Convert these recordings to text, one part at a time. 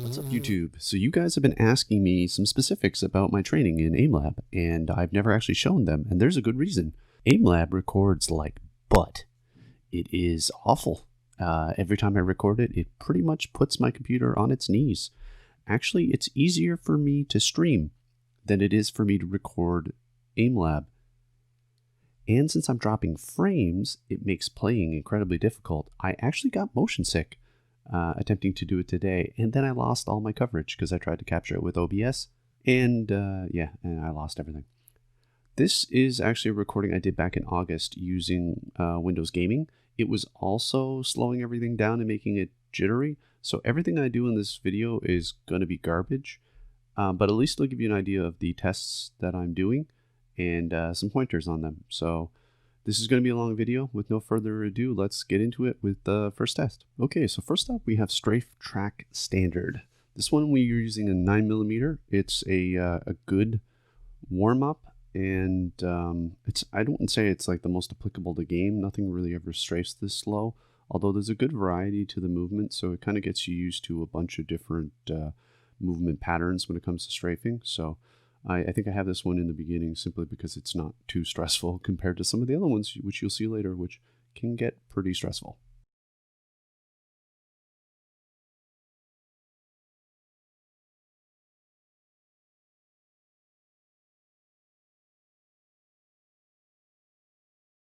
What's up, YouTube? So you guys have been asking me some specifics about my training in Aimlab, and I've never actually shown them, and there's a good reason. Aimlab records like butt. It is awful. Every time I record it, it pretty much puts my computer on its knees. Actually, it's easier for me to stream than it is for me to record Aimlab. And since I'm dropping frames, it makes playing incredibly difficult. I actually got motion sick attempting to do it today, and then I lost all my coverage because I tried to capture it with OBS, and I lost everything. This is actually a recording I did back in August using Windows Gaming. It was also slowing everything down and making it jittery, so everything I do in this video is going to be garbage, but at least it'll give you an idea of the tests that I'm doing and some pointers on them. So this is going to be a long video. With no further ado, let's get into it with the first test. Okay, so first up we have Strafe Track Standard. This one we're using a 9mm. It's a good warm-up, and I don't say it's like the most applicable to game. Nothing really ever strafes this slow, although there's a good variety to the movement, so it kind of gets you used to a bunch of different movement patterns when it comes to strafing. So I think I have this one in the beginning simply because it's not too stressful compared to some of the other ones, which you'll see later, which can get pretty stressful.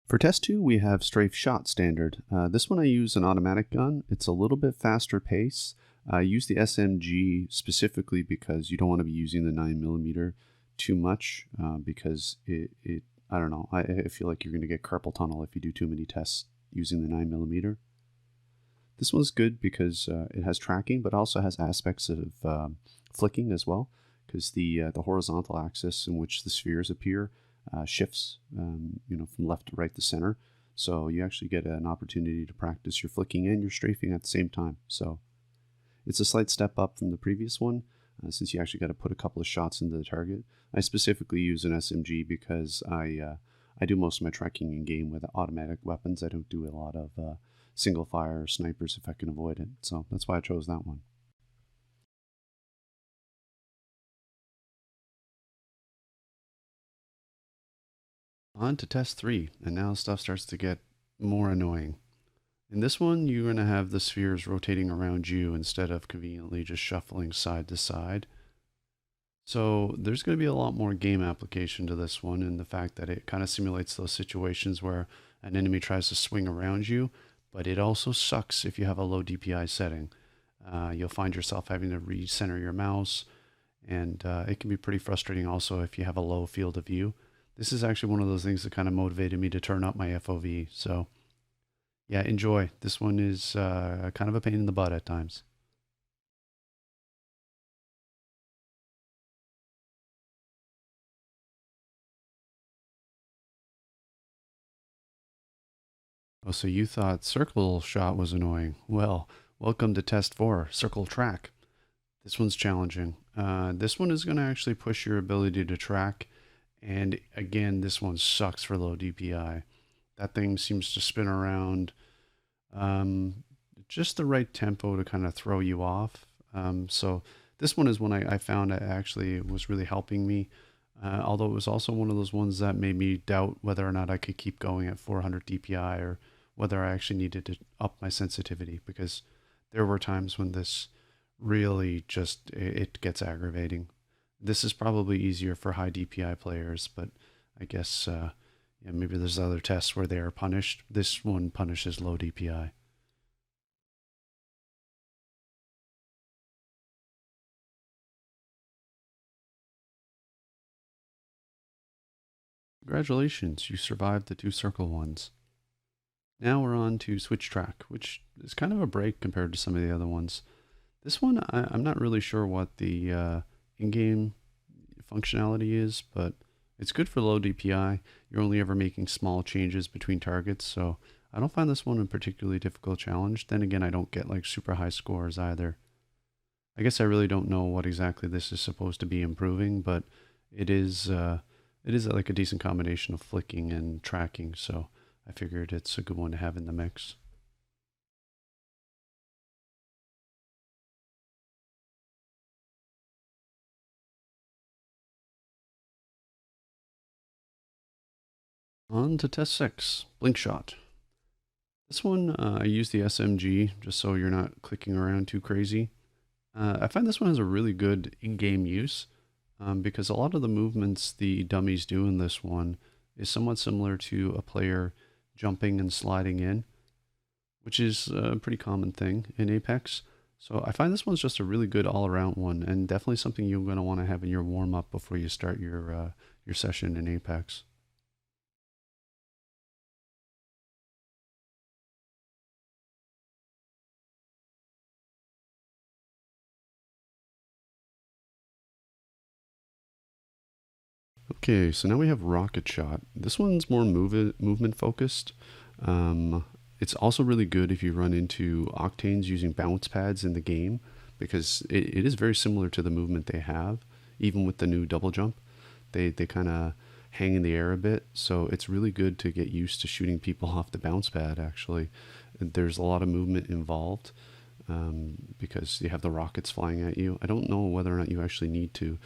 For test 2, we have Strafe Shot Standard. This one I use an automatic gun. It's a little bit faster pace. I use the SMG specifically because you don't want to be using the 9mm too much because I don't know, I feel like you're going to get carpal tunnel if you do too many tests using the 9mm. This one's good because it has tracking, but also has aspects of flicking as well, because the horizontal axis in which the spheres appear shifts, from left to right to center. So you actually get an opportunity to practice your flicking and your strafing at the same time. So it's a slight step up from the previous one, since you actually got to put a couple of shots into the target. I specifically use an SMG because I do most of my tracking in game with automatic weapons. I don't do a lot of single fire snipers if I can avoid it. So that's why I chose that one. On to test 3, and now stuff starts to get more annoying. In this one, you're going to have the spheres rotating around you instead of conveniently just shuffling side to side. So there's going to be a lot more game application to this one, in the fact that it kind of simulates those situations where an enemy tries to swing around you, but it also sucks if you have a low DPI setting. You'll find yourself having to recenter your mouse, and it can be pretty frustrating also if you have a low field of view. This is actually one of those things that kind of motivated me to turn up my FOV. So yeah, enjoy. This one is kind of a pain in the butt at times. Oh, so you thought circle shot was annoying. Well, welcome to test 4, circle track. This one's challenging. This one is going to actually push your ability to track. And again, this one sucks for low DPI. That thing seems to spin around just the right tempo to kind of throw you off. So this one is one I found actually was really helping me. Although it was also one of those ones that made me doubt whether or not I could keep going at 400 DPI, or whether I actually needed to up my sensitivity, because there were times when this really just, it gets aggravating. This is probably easier for high DPI players, but I guess maybe there's other tests where they are punished. This one punishes low DPI. Congratulations, you survived the 2 circle ones. Now we're on to switch track, which is kind of a break compared to some of the other ones. This one, I'm not really sure what the in-game functionality is, but it's good for low DPI. You're only ever making small changes between targets, so I don't find this one a particularly difficult challenge. Then again, I don't get like super high scores either. I guess I really don't know what exactly this is supposed to be improving, but it is like a decent combination of flicking and tracking, so I figured it's a good one to have in the mix. On to test 6, Blink Shot. This one, I use the SMG just so you're not clicking around too crazy. I find this one has a really good in-game use because a lot of the movements the dummies do in this one is somewhat similar to a player jumping and sliding in, which is a pretty common thing in Apex. So I find this one's just a really good all-around one, and definitely something you're going to want to have in your warm-up before you start your session in Apex. Okay, so now we have Rocket Shot. This one's more movement focused. It's also really good if you run into Octanes using bounce pads in the game because it is very similar to the movement they have, even with the new double jump. They kind of hang in the air a bit, so it's really good to get used to shooting people off the bounce pad, actually. There's a lot of movement involved because you have the rockets flying at you. I don't know whether or not you actually need to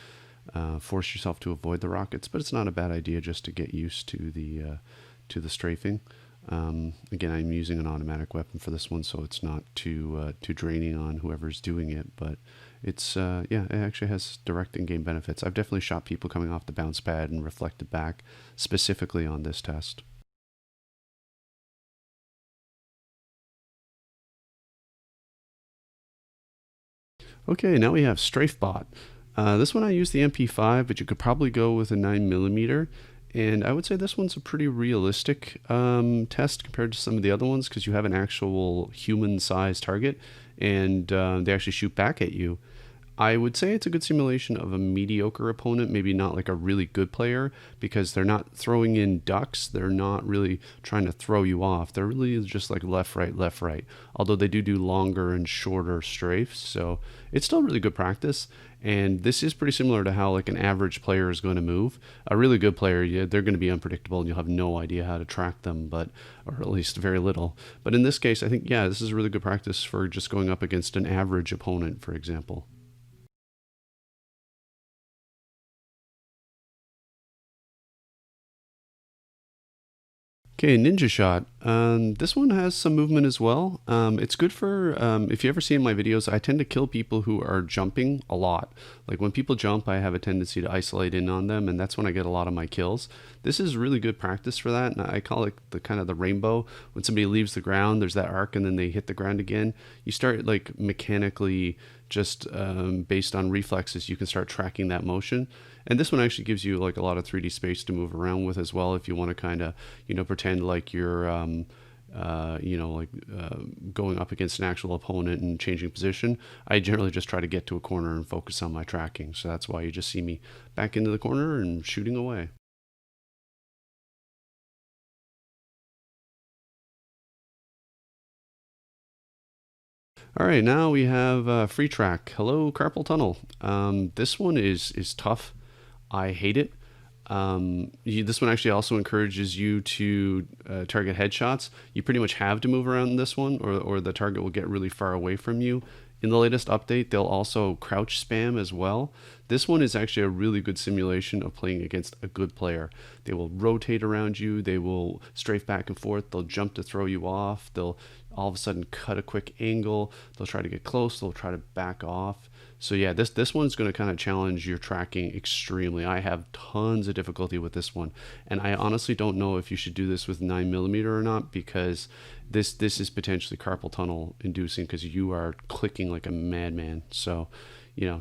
force yourself to avoid the rockets, but it's not a bad idea just to get used to the strafing. Again, I'm using an automatic weapon for this one, so it's not too draining on whoever's doing it. But it's yeah, it actually has direct in-game benefits. I've definitely shot people coming off the bounce pad and reflected back specifically on this test. Okay, now we have Strafebot. This one I use the MP5, but you could probably go with a 9mm. And I would say this one's a pretty realistic test compared to some of the other ones because you have an actual human-sized target and they actually shoot back at you. I would say it's a good simulation of a mediocre opponent, maybe not like a really good player, because they're not throwing in ducks. They're not really trying to throw you off. They're really just like left, right, left, right. Although they do longer and shorter strafes, so it's still really good practice. And this is pretty similar to how like an average player is going to move. A really good player, yeah, they're going to be unpredictable and you'll have no idea how to track them, but or at least very little. But in this case, I think, yeah, this is really good practice for just going up against an average opponent, for example. Okay, Ninja Shot. This one has some movement as well. It's good for, if you ever see in my videos, I tend to kill people who are jumping a lot. Like when people jump, I have a tendency to isolate in on them, and that's when I get a lot of my kills. This is really good practice for that, and I call it the kind of the rainbow. When somebody leaves the ground, there's that arc, and then they hit the ground again. You start like mechanically just based on reflexes, you can start tracking that motion. And this one actually gives you like a lot of 3D space to move around with as well if you want to kind of, pretend like you're, going up against an actual opponent and changing position. I generally just try to get to a corner and focus on my tracking. So that's why you just see me back into the corner and shooting away. All right, now we have free track. Hello, carpal tunnel. This one is tough. I hate it. This one actually also encourages you to target headshots. You pretty much have to move around in this one, or the target will get really far away from you. In the latest update, they'll also crouch spam as well. This one is actually a really good simulation of playing against a good player. They will rotate around you, they will strafe back and forth, they'll jump to throw you off, they'll all of a sudden cut a quick angle, they'll try to get close, they'll try to back off. So yeah, this one's going to kind of challenge your tracking extremely. I have tons of difficulty with this one, and I honestly don't know if you should do this with 9mm or not because this is potentially carpal tunnel inducing because you are clicking like a madman. So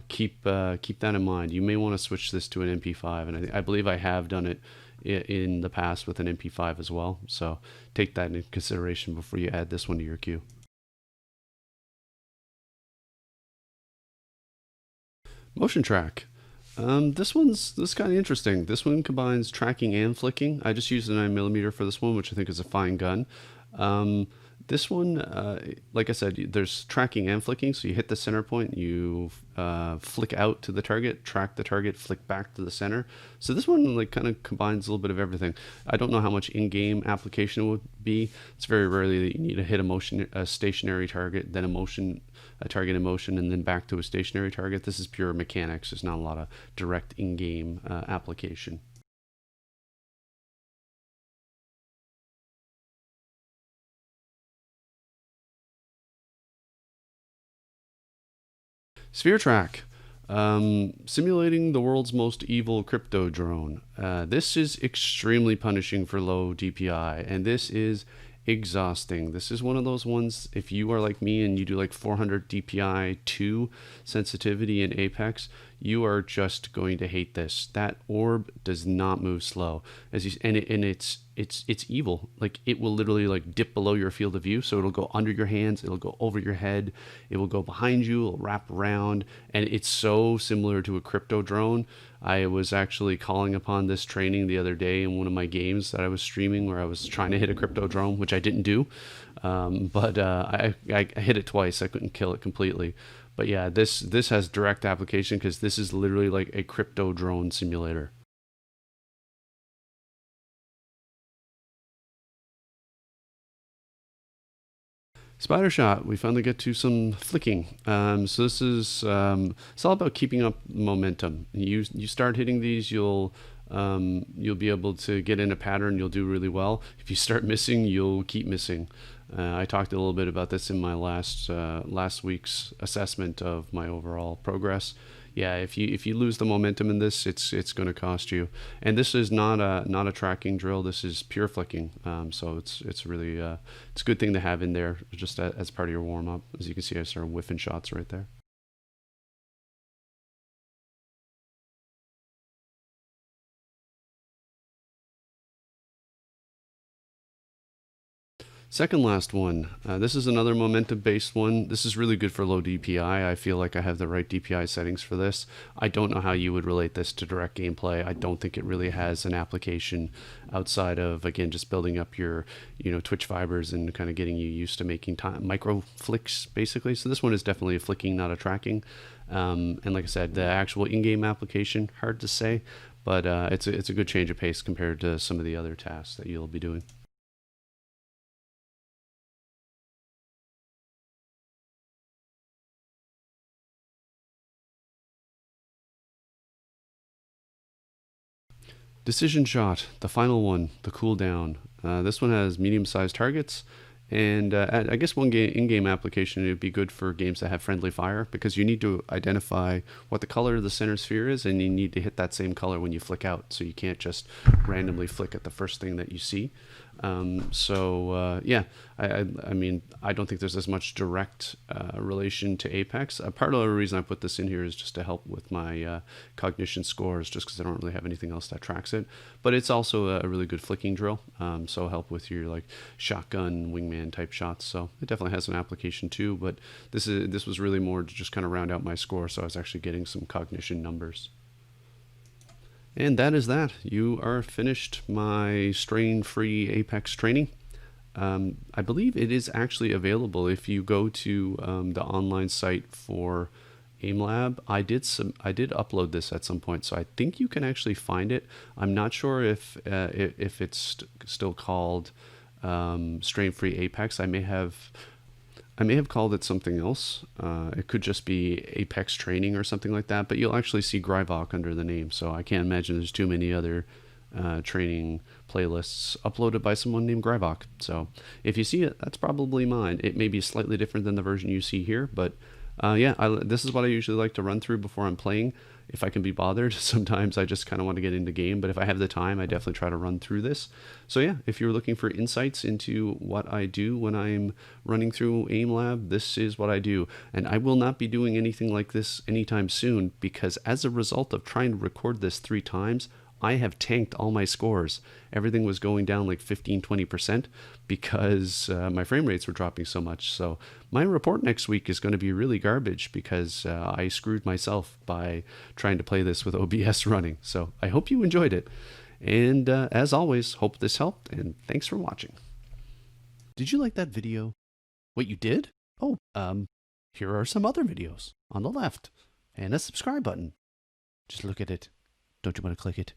keep that in mind. You may want to switch this to an MP5, and I believe I have done it in the past with an MP5 as well. So take that into consideration before you add this one to your queue. Motion track. This kind of interesting. This one combines tracking and flicking. I just used a 9mm for this one, which I think is a fine gun. This one, like I said, there's tracking and flicking. So you hit the center point, you flick out to the target, track the target, flick back to the center. So this one like kind of combines a little bit of everything. I don't know how much in-game application it would be. It's very rarely that you need to hit a stationary target, then a target in motion, and then back to a stationary target. This is pure mechanics. There's not a lot of direct in-game application. Sphere Track. Simulating the world's most evil crypto drone. This is extremely punishing for low DPI, and this is exhausting. This is one of those ones, if you are like me and you do like 400 DPI 2 sensitivity in Apex, you are just going to hate this. That orb does not move slow, it's evil. Like, it will literally like dip below your field of view, so it'll go under your hands, it'll go over your head, it will go behind you, it'll wrap around, and it's so similar to a crypto drone. I was actually calling upon this training the other day in one of my games that I was streaming, where I was trying to hit a crypto drone, which I didn't do, but I hit it twice. I couldn't kill it completely. But yeah, this has direct application, because this is literally like a crypto drone simulator. Spider shot. We finally get to some flicking. So this is it's all about keeping up momentum. You start hitting these, you'll be able to get in a pattern. You'll do really well. If you start missing, you'll keep missing. I talked a little bit about this in my last week's assessment of my overall progress. Yeah, if you lose the momentum in this, it's going to cost you. And this is not a tracking drill. This is pure flicking. So it's really it's a good thing to have in there, just as part of your warm up. As you can see, I started whiffing shots right there. Second last one. This is another momentum based one. This is really good for low DPI. I feel like I have the right DPI settings for this. I don't know how you would relate this to direct gameplay. I don't think it really has an application outside of, again, just building up your twitch fibers and kind of getting you used to making micro flicks, basically. So this one is definitely a flicking, not a tracking. And like I said, the actual in-game application, hard to say, but it's a good change of pace compared to some of the other tasks that you'll be doing. Decision shot, the final one, the cooldown. This one has medium-sized targets, and I guess one in-game application, it would be good for games that have friendly fire, because you need to identify what the color of the center sphere is, and you need to hit that same color when you flick out. So you can't just randomly flick at the first thing that you see. Yeah, I mean, I don't think there's as much direct relation to Apex. Part of the reason I put this in here is just to help with my cognition scores, just because I don't really have anything else that tracks it. But it's also a really good flicking drill, so help with your like shotgun, wingman type shots. So it definitely has an application too. But this was really more to just kind of round out my score, so I was actually getting some cognition numbers. And that is that. You are finished my strain-free Apex training. I believe it is actually available if you go to the online site for Aimlab. I did upload this at some point, so I think you can actually find it. I'm not sure if it's still called strain-free Apex. I may have called it something else. It could just be Apex Training or something like that, but you'll actually see Grivoc under the name, so I can't imagine there's too many other training playlists uploaded by someone named Grivoc. So if you see it, that's probably mine. It may be slightly different than the version you see here, but yeah, this is what I usually like to run through before I'm playing, if I can be bothered. Sometimes I just kind of want to get into game, but if I have the time, I definitely try to run through this. So yeah, if you're looking for insights into what I do when I'm running through Aimlab, this is what I do. And I will not be doing anything like this anytime soon, because as a result of trying to record this 3 times, I have tanked all my scores. Everything was going down like 15-20% because my frame rates were dropping so much. So my report next week is going to be really garbage, because I screwed myself by trying to play this with OBS running. So I hope you enjoyed it. And as always, hope this helped, and thanks for watching. Did you like that video? What, you did? Oh, here are some other videos on the left, and a subscribe button. Just look at it. Don't you want to click it?